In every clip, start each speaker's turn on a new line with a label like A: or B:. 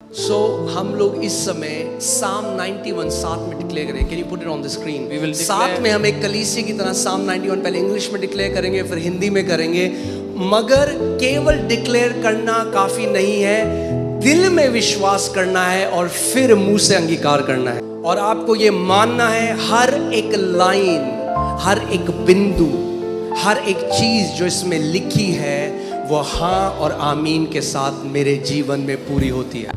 A: हम लोग इस समय Psalm 91 साथ में डिक्लेयर करेंगे. Can you put it on the screen?
B: We will
A: साथ में हम एक कलीसिया की तरह Psalm 91 पहले इंग्लिश में डिक्लेयर करेंगे, फिर हिंदी में करेंगे. मगर केवल डिक्लेयर करना काफी नहीं है, दिल में विश्वास करना है और फिर मुंह से अंगीकार करना है. और आपको ये मानना है हर एक लाइन, हर एक बिंदु, हर एक चीज जो इसमें लिखी है वो हाँ और आमीन के साथ मेरे जीवन में पूरी होती है.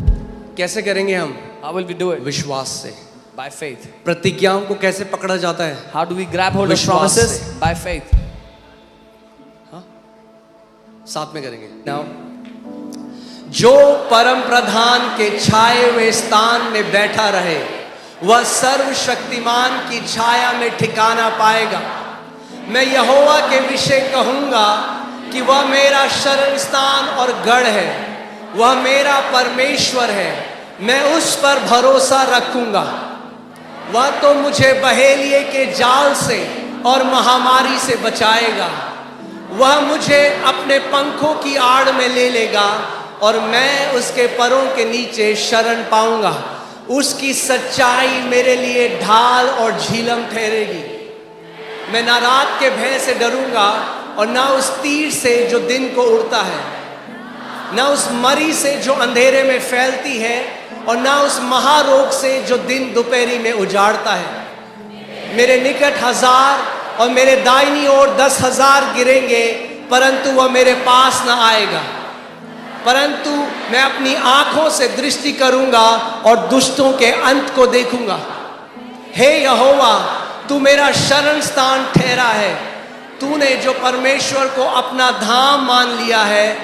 A: कैसे करेंगे हम?
B: How will we do it?
A: विश्वास से.
B: By faith.
A: प्रतिज्ञाओं को कैसे पकड़ा जाता है?
B: How do we grab hold of
A: विश्वास
B: promises?
A: से.
B: By faith.
A: हाँ? साथ में करेंगे. Now, जो परम प्रधान के छाए हुए स्थान में बैठा रहे वह सर्वशक्तिमान की छाया में ठिकाना पाएगा. मैं यहोवा के विषय कहूंगा कि वह मेरा शरण स्थान और गढ़ है, वह मेरा परमेश्वर है, मैं उस पर भरोसा रखूंगा. वह तो मुझे बहेलिए के जाल से और महामारी से बचाएगा. वह मुझे अपने पंखों की आड़ में ले लेगा और मैं उसके परों के नीचे शरण पाऊंगा. उसकी सच्चाई मेरे लिए ढाल और झीलम ठहरेगी. मैं ना रात के भय से डरूंगा और ना उस तीर से जो दिन को उड़ता है, ना उस मरी से जो अंधेरे में फैलती है और ना उस महारोग से जो दिन दोपहरी में उजाड़ता है. मेरे निकट 1000 और मेरे दाहिनी ओर 10,000 गिरेंगे परंतु वह मेरे पास ना आएगा. परंतु मैं अपनी आंखों से दृष्टि करूंगा और दुष्टों के अंत को देखूंगा. हे यहोवा, तू मेरा शरण स्थान ठहरा है. तूने जो परमेश्वर को अपना धाम मान लिया है,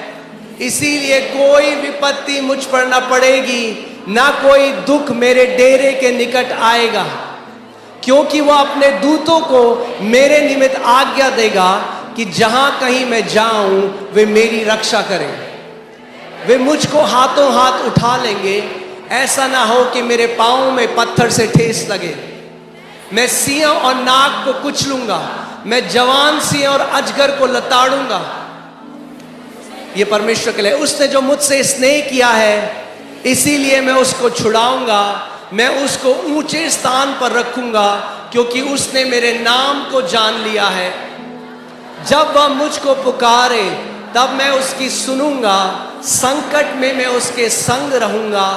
A: इसीलिए कोई विपत्ति मुझ पर न पड़ेगी, ना कोई दुख मेरे डेरे के निकट आएगा. क्योंकि वह अपने दूतों को मेरे निमित्त आज्ञा देगा कि जहां कहीं मैं जाऊं वे मेरी रक्षा करें. वे मुझको हाथों हाथ उठा लेंगे, ऐसा ना हो कि मेरे पांव में पत्थर से ठेस लगे. मैं सिंह और नाग को कुचलूंगा, मैं जवान सिंह और अजगर को लताड़ूंगा. ये परमेश्वर के लिए. उसने जो मुझसे स्नेह किया है इसीलिए मैं उसको छुड़ाऊंगा. मैं उसको ऊंचे स्थान पर रखूंगा क्योंकि उसने मेरे नाम को जान लिया है. जब वह मुझको पुकारे तब मैं उसकी सुनूंगा. संकट में मैं उसके संग रहूंगा.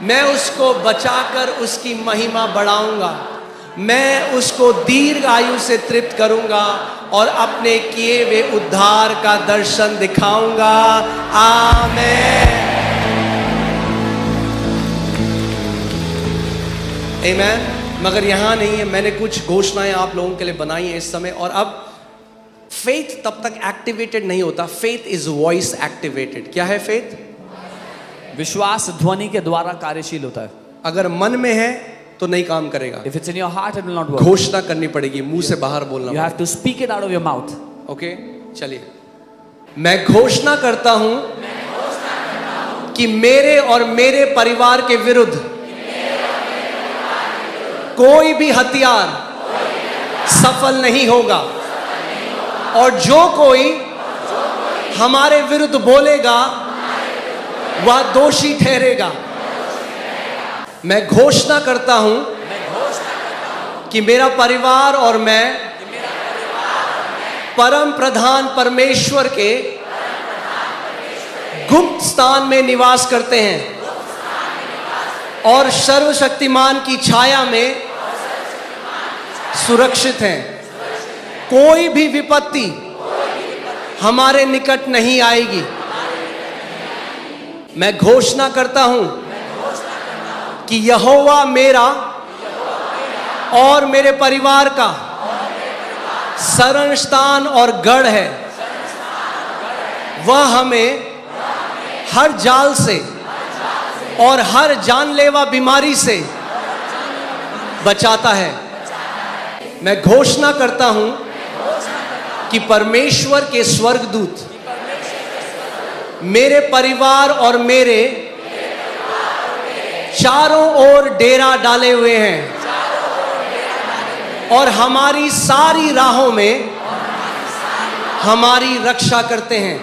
A: मैं उसको बचाकर उसकी महिमा बढ़ाऊंगा. मैं उसको दीर्घ आयु से तृप्त करूंगा और अपने किए हुए उद्धार का दर्शन दिखाऊंगा. आमीन. आमीन. मगर यहां नहीं है, मैंने कुछ घोषणाएं आप लोगों के लिए बनाई हैं इस समय. और अब फेथ तब तक एक्टिवेटेड नहीं होता. Faith is voice activated. क्या है फेथ?
B: विश्वास ध्वनि के द्वारा कार्यशील होता है.
A: अगर मन में है तो नहीं काम करेगा.
B: If it's in your heart, it will not work.
A: घोषणा करनी पड़ेगी, मुंह से बाहर बोलना.
B: You have to speak it out of your mouth.
A: Okay, चलिए. मैं घोषणा करता हूं कि मेरे और मेरे परिवार के विरुद्ध कोई भी हथियार सफल नहीं होगा. और जो कोई हमारे विरुद्ध बोलेगा वह दोषी ठहरेगा. मैं घोषणा करता हूं कि मेरा परिवार और मैं परम प्रधान परमेश्वर के गुप्त स्थान में निवास करते हैं और सर्वशक्तिमान की छाया में सुरक्षित हैं. कोई भी विपत्ति हमारे निकट नहीं आएगी. मैं घोषणा करता हूं कि यहोवा मेरा और मेरे परिवार का शरण स्थान और गढ़ है. वह हमें हर जाल से और हर जानलेवा बीमारी से बचाता है. मैं घोषणा करता हूं कि परमेश्वर के स्वर्गदूत मेरे परिवार और मेरे चारों ओर डेरा डाले हुए हैं और हमारी सारी राहों में हमारी रक्षा करते हैं.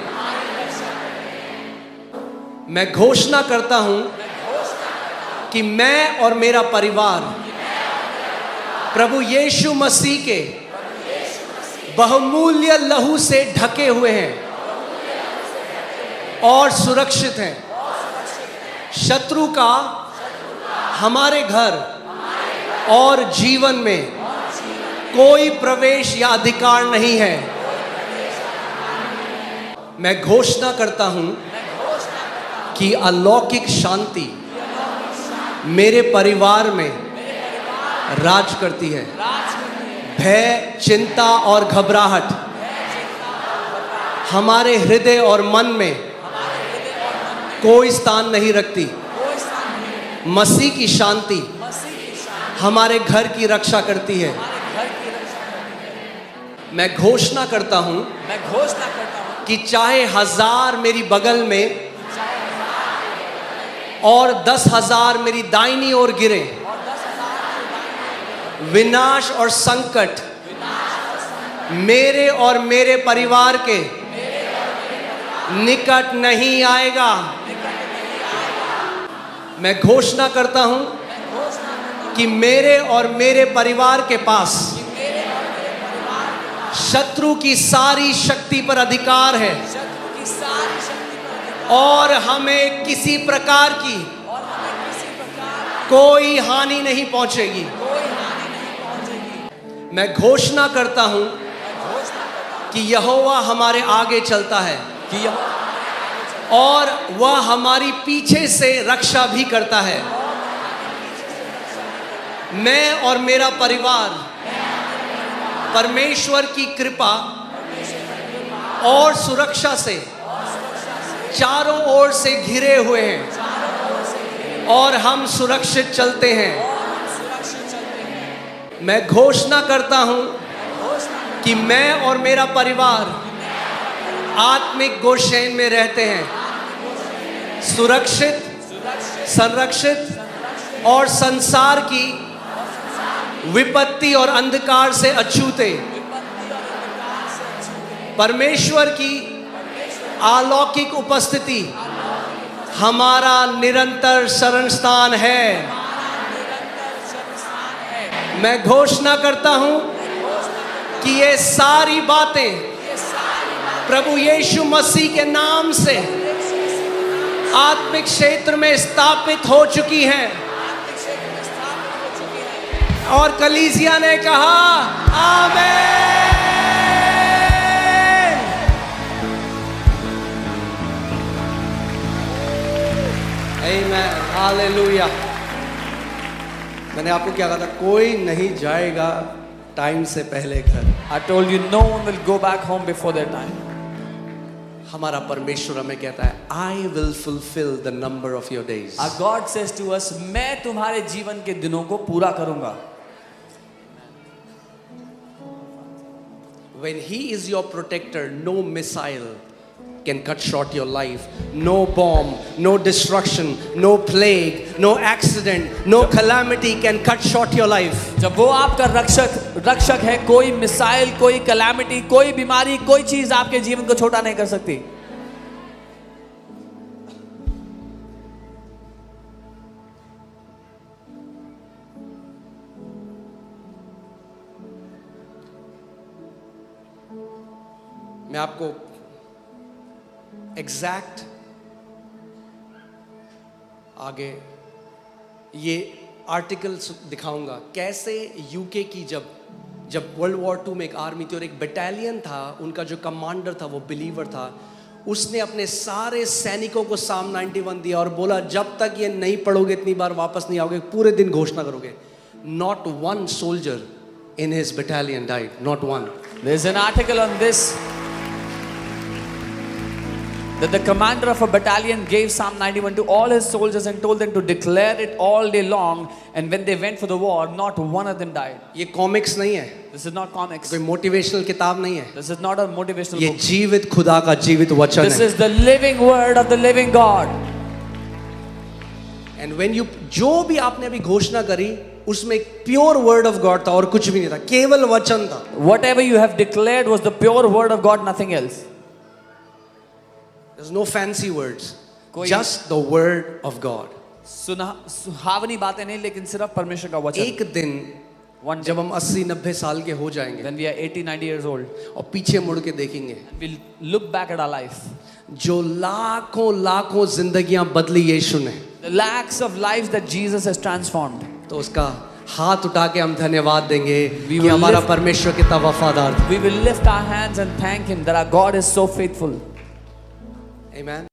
A: मैं घोषणा करता हूं कि मैं और मेरा परिवार प्रभु यीशु मसीह के बहुमूल्य लहू से ढके हुए हैं और सुरक्षित हैं। शत्रु का हमारे घर और जीवन में कोई प्रवेश या अधिकार नहीं है। मैं घोषणा करता हूं कि अलौकिक शांति मेरे परिवार में राज करती है। भय, चिंता और घबराहट हमारे हृदय और मन में कोई स्थान नहीं रखती। मसीह की शांति हमारे घर की रक्षा करती है। मैं घोषणा करता हूं कि चाहे 1000 मेरी बगल में और 10,000 मेरी दाहिनी ओर गिरे, विनाश और संकट मेरे और मेरे परिवार के निकट नहीं आएगा। मैं घोषणा करता हूं कि मेरे और मेरे परिवार के पास शत्रु की सारी शक्ति पर अधिकार है और हमें किसी प्रकार की कोई हानि नहीं पहुंचेगी। मैं घोषणा करता हूं कि यहोवा हमारे आगे चलता है और वह हमारी पीछे से रक्षा भी करता है। मैं और मेरा परिवार परमेश्वर की कृपा और सुरक्षा से चारों ओर से घिरे हुए हैं और हम सुरक्षित चलते हैं। मैं घोषणा करता हूं कि मैं और मेरा परिवार आत्मिक गोशेन में रहते हैं, सुरक्षित, संरक्षित और संसार की विपत्ति और अंधकार से अछूते। परमेश्वर की अलौकिक उपस्थिति हमारा निरंतर शरण स्थान है। मैं घोषणा करता हूं कि ये सारी बातें प्रभु यीशु मसीह के नाम से आत्मिक क्षेत्र में स्थापित हो चुकी हैं। और कलीसिया ने कहा आमीन। आमीन, हालेलुया। मैंने आपको क्या कहा था, कोई नहीं जाएगा टाइम से पहले घर।
B: I told you no one will go back home before their time.
A: हमारा परमेश्वर हमें कहता है I will fulfill the number of your days.
B: Our God says to us, मैं तुम्हारे जीवन के दिनों को पूरा करूंगा।
A: When he is your protector, no missile can cut short your life. No bomb, no destruction, no plague, no accident, no calamity can cut short your life.
B: जब वो आपका रक्षक है, कोई मिसाइल, कोई कैलामिटी, कोई बीमारी, कोई चीज आपके जीवन को छोटा नहीं कर सकती।
A: मैं आपको एग्जैक्ट आगे ये आर्टिकल दिखाऊंगा कैसे यूके की जब वर्ल्ड वॉर 2 में एक आर्मी थी और एक बटालियन था, उनका जो कमांडर था वो बिलीवर था। उसने अपने सारे सैनिकों को साम 91 दिया और बोला जब तक ये नहीं पढ़ोगे इतनी बार वापस नहीं आओगे, पूरे दिन घोषणा करोगे। Not one soldier in his battalion died, not one.
B: There's an article on this, that the commander of a battalion gave Psalm 91 to all his soldiers and told them to declare it all day long, and when they went for the war, not one of them died.
A: ये comics नहीं है,
B: This is not comics.
A: कोई motivational किताब नहीं है,
B: This is not a motivational
A: ये
B: book.
A: जीवित खुदा का जीवित वचन
B: This
A: है।
B: is the living word of the living God.
A: And when you जो भी आपने अभी घोषणा करी उसमें एक प्योर वर्ड ऑफ गॉड था और कुछ भी नहीं था, केवल वचन था।
B: Whatever you have declared was the pure word of God, nothing else.
A: There's no fancy words,
B: कोई-
A: just the word of God.
B: सुहावनी बातें नहीं, लेकिन सिर्फ परमेश्वर का वचन।
A: एक दिन
B: One day,
A: जब हम 80-90 साल के हो जाएंगे
B: when we are 80-90 years old,
A: और पीछे मुड़ के देखेंगे,
B: we'll look back at our life.
A: जो लाखों लाखों जिंदगियां बदली यीशु ने,
B: The lakhs of lives that Jesus has transformed.
A: तो उसका हाथ उठा के हम धन्यवाद देंगे
B: We
A: कि
B: will
A: हमारा
B: lift-
A: परमेश्वर कितना वफादार था।
B: We will lift our hands and thank Him that our God is so faithful.
A: Amen.